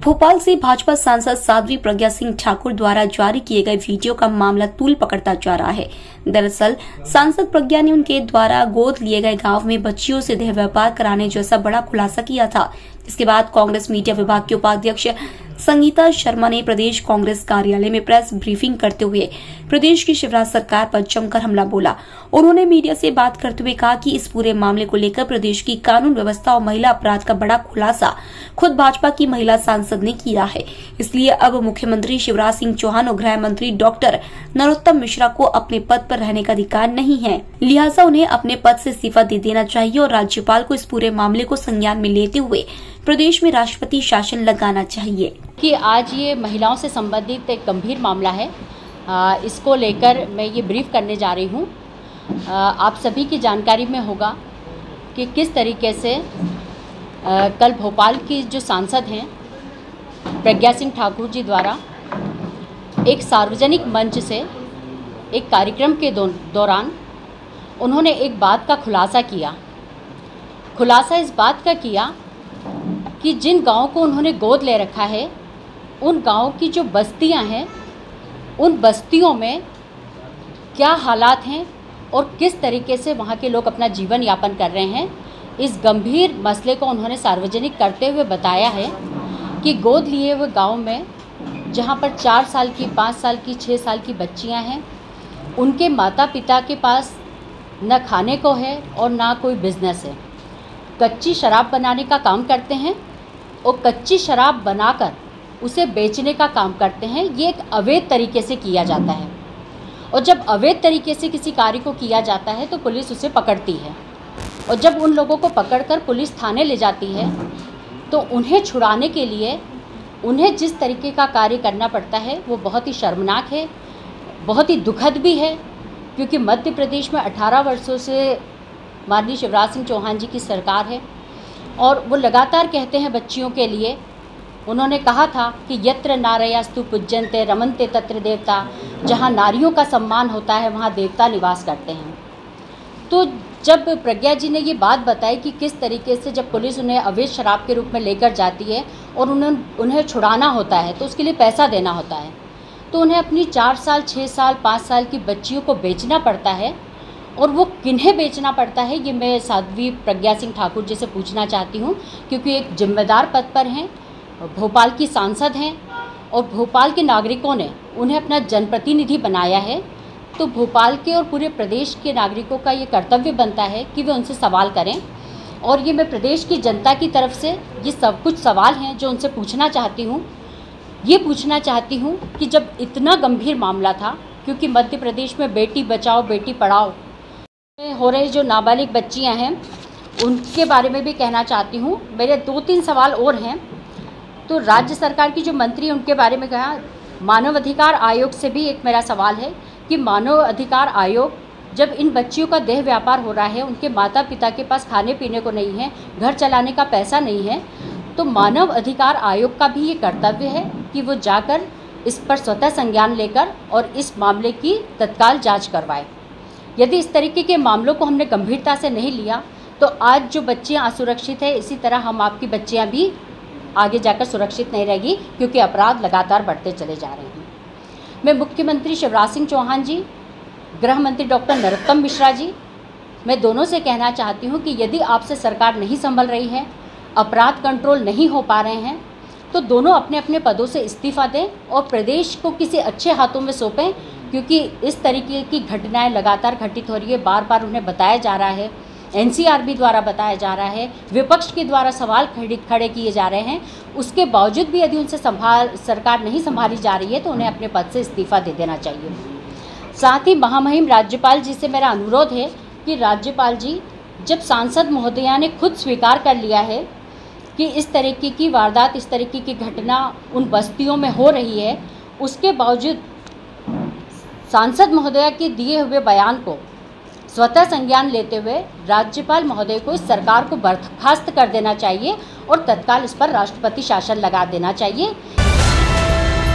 भोपाल से भाजपा सांसद साध्वी प्रज्ञा सिंह ठाकुर द्वारा जारी किए गए वीडियो का मामला तूल पकड़ता जा रहा है। दरअसल सांसद प्रज्ञा ने उनके द्वारा गोद लिए गए गांव में बच्चियों से देह व्यापार कराने जैसा बड़ा खुलासा किया था। इसके बाद कांग्रेस मीडिया विभाग के उपाध्यक्ष संगीता शर्मा ने प्रदेश कांग्रेस कार्यालय में प्रेस ब्रीफिंग करते हुए प्रदेश की शिवराज सरकार पर जमकर हमला बोला। उन्होंने मीडिया से बात करते हुए कहा कि इस पूरे मामले को लेकर प्रदेश की कानून व्यवस्था और महिला अपराध का बड़ा खुलासा खुद भाजपा की महिला सांसद ने किया है। इसलिए अब मुख्यमंत्री शिवराज सिंह चौहान और गृह मंत्री डॉक्टर नरोत्तम मिश्रा को अपने पद पर रहने का अधिकार नहीं है, लिहाजा उन्हें अपने पद से इस्तीफा दे देना चाहिए और राज्यपाल को इस पूरे मामले को संज्ञान में लेते हुए प्रदेश में राष्ट्रपति शासन लगाना चाहिए। कि आज ये महिलाओं से संबंधित एक गंभीर मामला है, इसको लेकर मैं ये ब्रीफ करने जा रही हूँ। आप सभी की जानकारी में होगा कि किस तरीके से कल भोपाल की जो सांसद हैं प्रज्ञा सिंह ठाकुर जी द्वारा एक सार्वजनिक मंच से एक कार्यक्रम के दौरान उन्होंने एक बात का खुलासा किया। खुलासा इस बात का किया कि जिन गाँव को उन्होंने गोद ले रखा है, उन गाँव की जो बस्तियां हैं, उन बस्तियों में क्या हालात हैं और किस तरीके से वहाँ के लोग अपना जीवन यापन कर रहे हैं, इस गंभीर मसले को उन्होंने सार्वजनिक करते हुए बताया है कि गोद लिए हुए गाँव में जहाँ पर 4 साल की, 5 साल की, 6 साल की बच्चियाँ हैं, उनके माता पिता के पास न खाने को है और ना कोई बिजनेस है। कच्ची शराब बनाने का काम करते हैं और कच्ची शराब बनाकर उसे बेचने का काम करते हैं। ये एक अवैध तरीके से किया जाता है और जब अवैध तरीके से किसी कार्य को किया जाता है तो पुलिस उसे पकड़ती है और जब उन लोगों को पकड़कर पुलिस थाने ले जाती है तो उन्हें छुड़ाने के लिए उन्हें जिस तरीके का कार्य करना पड़ता है वो बहुत ही शर्मनाक है, बहुत ही दुखद भी है। क्योंकि मध्य प्रदेश में 18 वर्षों से माननीय शिवराज सिंह चौहान जी की सरकार है और वो लगातार कहते हैं बच्चियों के लिए, उन्होंने कहा था कि यत्र नारयास्तु पूज्यन्ते रमन्ते तत्र देवता, जहाँ नारियों का सम्मान होता है वहाँ देवता निवास करते हैं। तो जब प्रज्ञा जी ने ये बात बताई कि किस तरीके से जब पुलिस उन्हें अवैध शराब के रूप में लेकर जाती है और उन्हें छुड़ाना होता है तो उसके लिए पैसा देना होता है, तो उन्हें अपनी 4 साल, 6 साल, 5 साल की बच्चियों को बेचना पड़ता है। और वो किन्हें बेचना पड़ता है, ये मैं साध्वी प्रज्ञा सिंह ठाकुर जी से पूछना चाहती हूँ, क्योंकि एक जिम्मेदार पद पर हैं, भोपाल की सांसद हैं और भोपाल के नागरिकों ने उन्हें अपना जनप्रतिनिधि बनाया है। तो भोपाल के और पूरे प्रदेश के नागरिकों का ये कर्तव्य बनता है कि वे उनसे सवाल करें। और ये मैं प्रदेश की जनता की तरफ से ये सब कुछ सवाल हैं जो उनसे पूछना चाहती हूँ। ये पूछना चाहती हूँ कि जब इतना गंभीर मामला था, क्योंकि मध्य प्रदेश में बेटी बचाओ बेटी पढ़ाओ हो रहे जो नाबालिग बच्चियां हैं उनके बारे में भी कहना चाहती हूँ। मेरे 2-3 सवाल और हैं। तो राज्य सरकार की जो मंत्री उनके बारे में कहा, मानव अधिकार आयोग से भी एक मेरा सवाल है कि मानव अधिकार आयोग जब इन बच्चियों का देह व्यापार हो रहा है, उनके माता पिता के पास खाने पीने को नहीं है, घर चलाने का पैसा नहीं है, तो मानव अधिकार आयोग का भी ये कर्तव्य है कि वो जाकर इस पर स्वतः संज्ञान लेकर और इस मामले की तत्काल जाँच करवाए। यदि इस तरीके के मामलों को हमने गंभीरता से नहीं लिया तो आज जो बच्चियां असुरक्षित है, इसी तरह हम आपकी बच्चियां भी आगे जाकर सुरक्षित नहीं रहेगी, क्योंकि अपराध लगातार बढ़ते चले जा रहे हैं। मैं मुख्यमंत्री शिवराज सिंह चौहान जी, गृह मंत्री डॉक्टर नरोत्तम मिश्रा जी, मैं दोनों से कहना चाहती हूँ कि यदि आपसे सरकार नहीं संभल रही है, अपराध कंट्रोल नहीं हो पा रहे हैं, तो दोनों अपने अपने पदों से इस्तीफा दें और प्रदेश को किसी अच्छे हाथों में सौंपें। क्योंकि इस तरीके की घटनाएं लगातार घटित हो रही है, बार बार उन्हें बताया जा रहा है, एनसीआरबी द्वारा बताया जा रहा है, विपक्ष के द्वारा सवाल खड़े किए जा रहे हैं। उसके बावजूद भी यदि उनसे सरकार नहीं संभाली जा रही है तो उन्हें अपने पद से इस्तीफा दे देना चाहिए। साथ ही महामहिम राज्यपाल जी से मेरा अनुरोध है कि राज्यपाल जी, जब सांसद महोदया ने खुद स्वीकार कर लिया है कि इस तरीके की वारदात, इस तरीके की घटना उन बस्तियों में हो रही है, उसके बावजूद सांसद महोदया के दिए हुए बयान को स्वतः संज्ञान लेते हुए राज्यपाल महोदय को इस सरकार को बर्खास्त कर देना चाहिए और तत्काल इस पर राष्ट्रपति शासन लगा देना चाहिए।